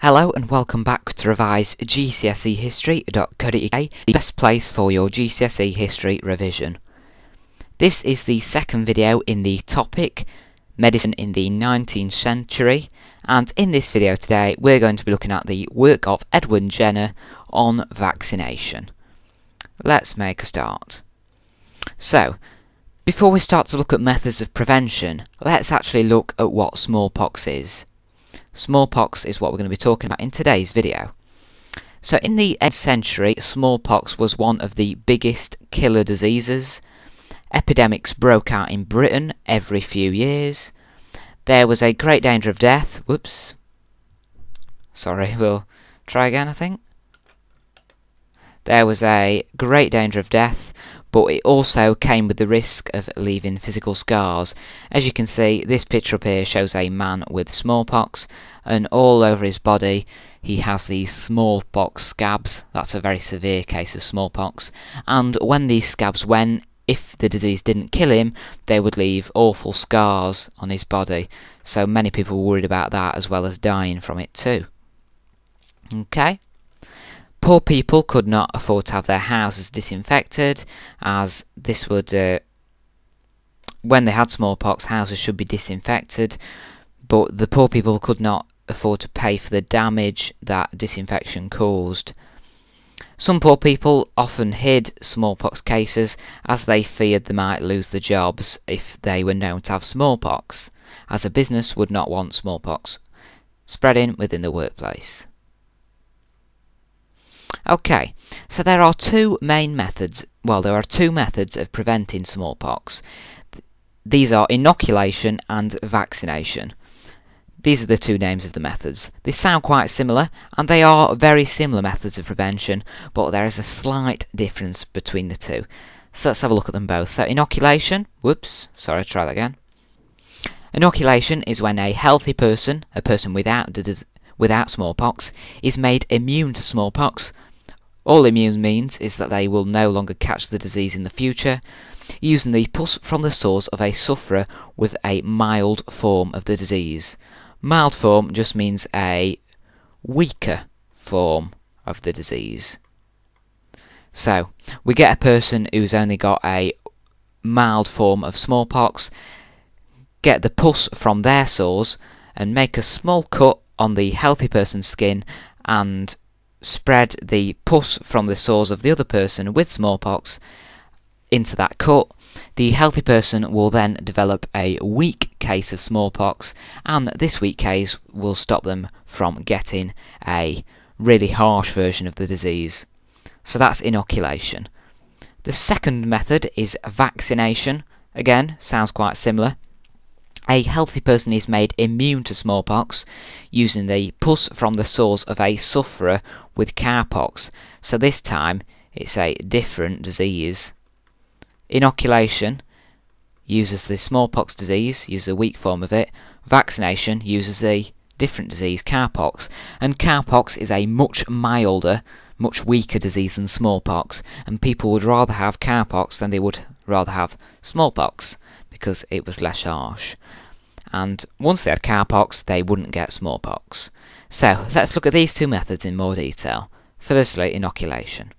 Hello and welcome back to revise GCSEhistory.co.uk, the best place for your GCSE history revision. This is the second video in the topic, Medicine in the 19th century, and in this video today we're going to be looking at the work of Edward Jenner on vaccination. Let's make a start. So, before we start to look at methods of prevention, let's actually look at what smallpox is. Smallpox is what we're going to be talking about in today's video. So in the 8th century, smallpox was one of the biggest killer diseases. Epidemics broke out in Britain every few years. There was a great danger of death. Whoops. Sorry, we'll try again, I think. There was a great danger of death, but it also came with the risk of leaving physical scars. As you can see, this picture up here shows a man with smallpox, and all over his body he has these smallpox scabs. That's a very severe case of smallpox, and when these scabs went, if the disease didn't kill him, they would leave awful scars on his body. So many people were worried about that, as well as dying from it too. Okay. Poor people could not afford to have their houses disinfected, as this would, when they had smallpox, houses should be disinfected, but the poor people could not afford to pay for the damage that disinfection caused. Some poor people often hid smallpox cases, as they feared they might lose their jobs if they were known to have smallpox, as a business would not want smallpox spreading within the workplace. Okay, so there are two methods of preventing smallpox. These are inoculation and vaccination. These are the two names of the methods. They sound quite similar, and they are very similar methods of prevention, but there is a slight difference between the two. So let's have a look at them both. So inoculation, Inoculation is when a healthy person, a person without smallpox, is made immune to smallpox. All immune means is that they will no longer catch the disease in the future, using the pus from the sores of a sufferer with a mild form of the disease. Mild form just means a weaker form of the disease. So, we get a person who's only got a mild form of smallpox, get the pus from their sores, and make a small cut on the healthy person's skin and spread the pus from the sores of the other person with smallpox into that cut. The healthy person will then develop a weak case of smallpox, and this weak case will stop them from getting a really harsh version of the disease. So that's inoculation. The second method is vaccination. Again, sounds quite similar. A healthy person is made immune to smallpox using the pus from the sores of a sufferer with cowpox. So this time it's a different disease. Inoculation uses the smallpox disease, uses a weak form of it. Vaccination uses the different disease, cowpox. And cowpox is a much milder, much weaker disease than smallpox. And people would rather have cowpox than they would rather have smallpox, because it was less harsh. And once they had cowpox, they wouldn't get smallpox. So, let's look at these two methods in more detail. Firstly, inoculation.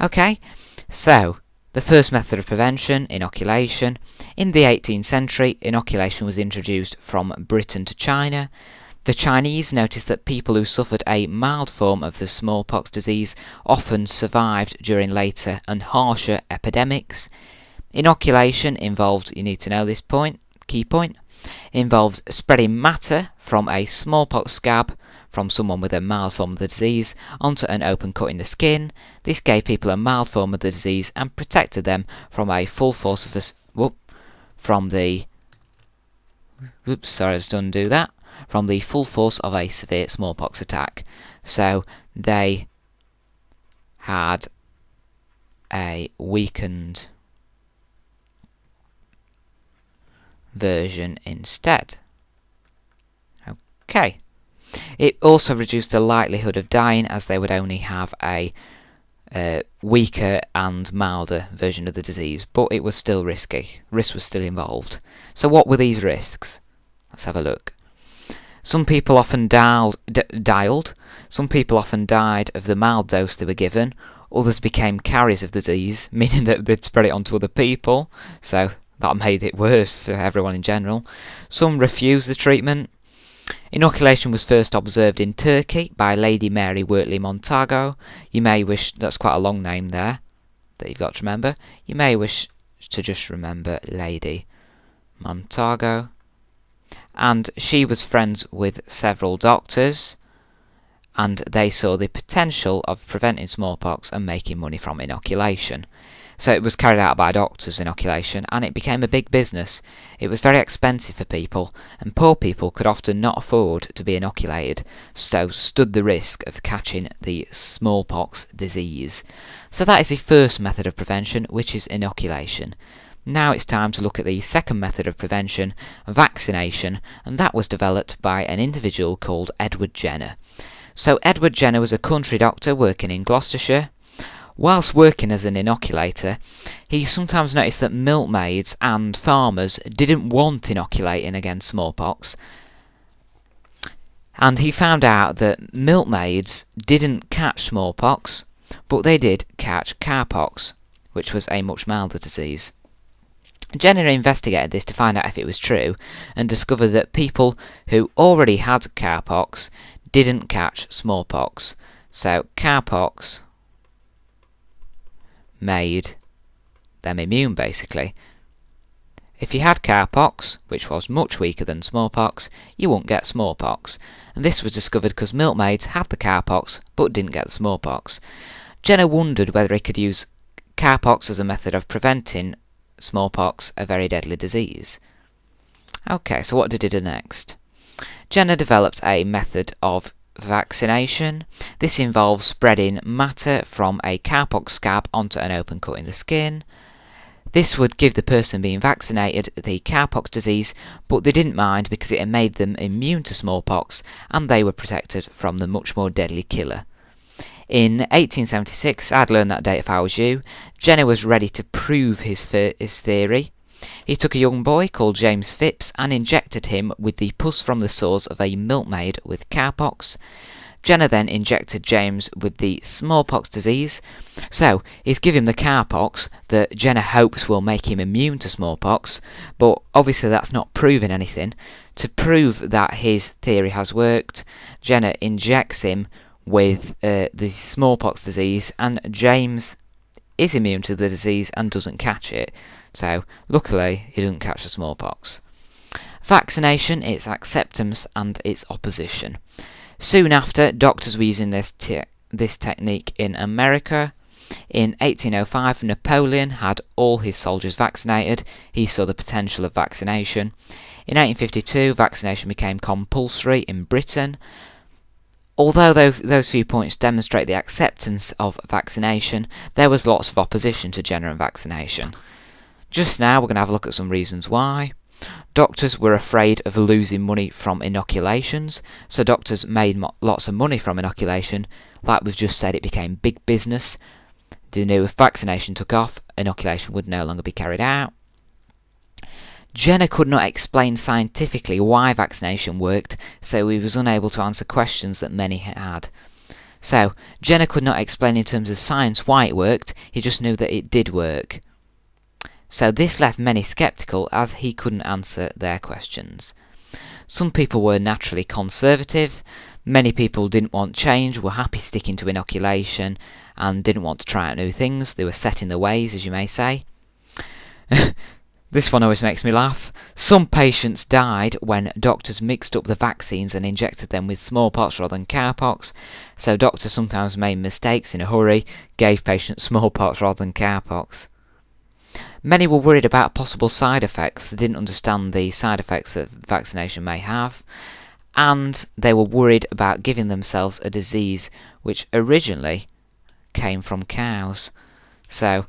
Okay, so, the first method of prevention, inoculation. In the 18th century, inoculation was introduced from Britain to China. The Chinese noticed that people who suffered a mild form of the smallpox disease often survived during later and harsher epidemics. Inoculation involved, you need to know this point, key point, involves spreading matter from a smallpox scab from someone with a mild form of the disease onto an open cut in the skin. This gave people a mild form of the disease and protected them from a full force of from the full force of a severe smallpox attack. So they had a weakened version instead. Okay. It also reduced the likelihood of dying, as they would only have a weaker and milder version of the disease, but it was still risky. Risk was still involved. So what were these risks? Let's have a look. Some people often Some people often died of the mild dose they were given. Others became carriers of the disease, meaning that they'd spread it onto other people, so that made it worse for everyone in general. Some refused the treatment. Inoculation was first observed in Turkey by Lady Mary Wortley Montagu. You may wish, that's quite a long name there that you've got to remember. You may wish to just remember Lady Montagu. And she was friends with several doctors, and they saw the potential of preventing smallpox and making money from inoculation. So it was carried out by doctors, inoculation, and it became a big business. It was very expensive for people, and poor people could often not afford to be inoculated, so stood the risk of catching the smallpox disease. So that is the first method of prevention, which is inoculation. Now it's time to look at the second method of prevention, vaccination, and that was developed by an individual called Edward Jenner. So Edward Jenner was a country doctor working in Gloucestershire. Whilst working as an inoculator, he sometimes noticed that milkmaids and farmers didn't want inoculating against smallpox. And he found out that milkmaids didn't catch smallpox, but they did catch cowpox, which was a much milder disease. Jenner investigated this to find out if it was true, and discovered that people who already had cowpox didn't catch smallpox. So cowpox made them immune, basically. If you had cowpox, which was much weaker than smallpox, you wouldn't get smallpox. And this was discovered because milkmaids had the cowpox but didn't get the smallpox. Jenner wondered whether he could use cowpox as a method of preventing smallpox, a very deadly disease. Okay, so what did he do next? Jenner developed a method of vaccination. This involves spreading matter from a cowpox scab onto an open cut in the skin. This would give the person being vaccinated the cowpox disease, but they didn't mind because it had made them immune to smallpox and they were protected from the much more deadly killer. In 1876, I'd learned that date if I was you, Jenner was ready to prove his theory. He took a young boy called James Phipps and injected him with the pus from the sores of a milkmaid with cowpox. Jenner then injected James with the smallpox disease. So, he's given him the cowpox that Jenner hopes will make him immune to smallpox, but obviously that's not proving anything. To prove that his theory has worked, Jenner injects him with the smallpox disease, and James is immune to the disease and doesn't catch it. So, luckily, he doesn't catch the smallpox. Vaccination, its acceptance and its opposition. Soon after, doctors were using this technique in America. In 1805, Napoleon had all his soldiers vaccinated. He saw the potential of vaccination. In 1852, vaccination became compulsory in Britain. Although those few points demonstrate the acceptance of vaccination, there was lots of opposition to Jenner and vaccination. Just now we're going to have a look at some reasons why. Doctors were afraid of losing money from inoculations, so doctors made lots of money from inoculation. Like we've just said, it became big business. They knew if vaccination took off, inoculation would no longer be carried out. Jenner could not explain scientifically why vaccination worked, so he was unable to answer questions that many had. So, Jenner could not explain in terms of science why it worked, he just knew that it did work. So this left many sceptical as he couldn't answer their questions. Some people were naturally conservative, many people didn't want change, were happy sticking to inoculation, and didn't want to try out new things. They were set in their ways, as you may say. This one always makes me laugh. Some patients died when doctors mixed up the vaccines and injected them with smallpox rather than cowpox, so doctors sometimes made mistakes in a hurry, gave patients smallpox rather than cowpox. Many were worried about possible side effects. They didn't understand the side effects that vaccination may have, and they were worried about giving themselves a disease which originally came from cows. So,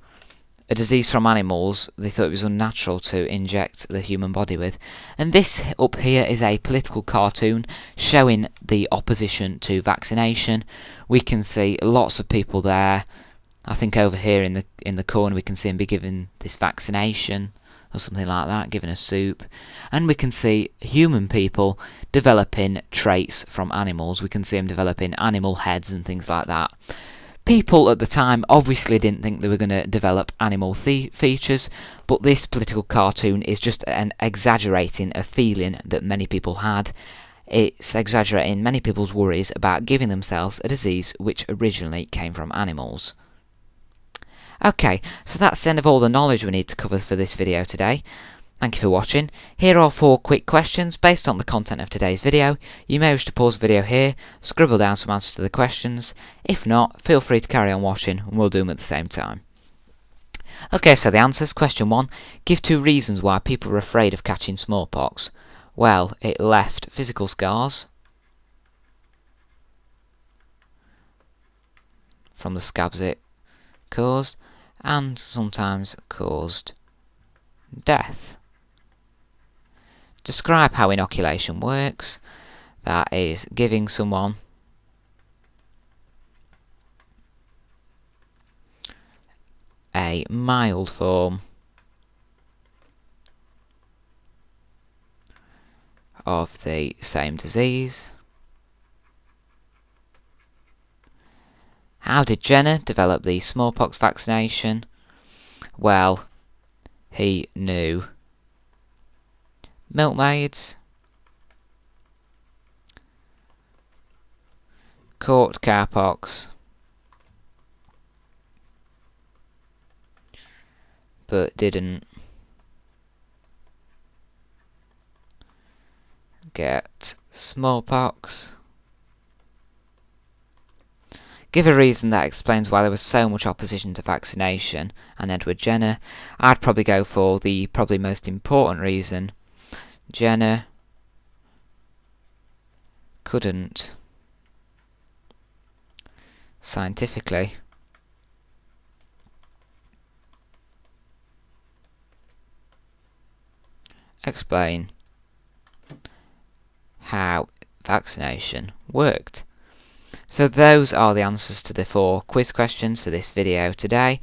a disease from animals, they thought it was unnatural to inject the human body with. And this up here is a political cartoon showing the opposition to vaccination. We can see lots of people there. I think over here in the corner we can see them be given this vaccination or something like that, given a soup. And we can see human people developing traits from animals. We can see them developing animal heads and things like that. People at the time obviously didn't think they were going to develop animal features, but this political cartoon is just an exaggerating a feeling that many people had. It's exaggerating many people's worries about giving themselves a disease which originally came from animals. Okay, so that's the end of all the knowledge we need to cover for this video today. Thank you for watching. Here are 4 quick questions based on the content of today's video. You may wish to pause the video here, scribble down some answers to the questions. If not, feel free to carry on watching and we'll do them at the same time. Okay, so the answers. Question 1. Give 2 reasons why people were afraid of catching smallpox. Well, it left physical scars from the scabs it caused, and sometimes caused death. Describe how inoculation works. That is giving someone a mild form of the same disease. How did Jenner develop the smallpox vaccination? Well, he knew milkmaids, caught cowpox, but didn't get smallpox. Give a reason that explains why there was so much opposition to vaccination. And Edward Jenner, I'd probably go for the probably most important reason. Jenner couldn't scientifically explain how vaccination worked. So those are the answers to the 4 quiz questions for this video today.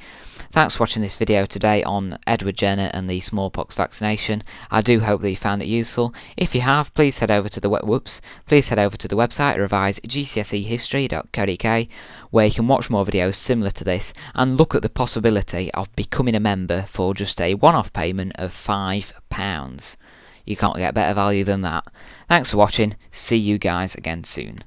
Thanks for watching this video today on Edward Jenner and the smallpox vaccination. I do hope that you found it useful. If you have, please head over to the website revisegcsehistory.co.uk, where you can watch more videos similar to this and look at the possibility of becoming a member for just a one-off payment of £5. You can't get better value than that. Thanks for watching. See you guys again soon.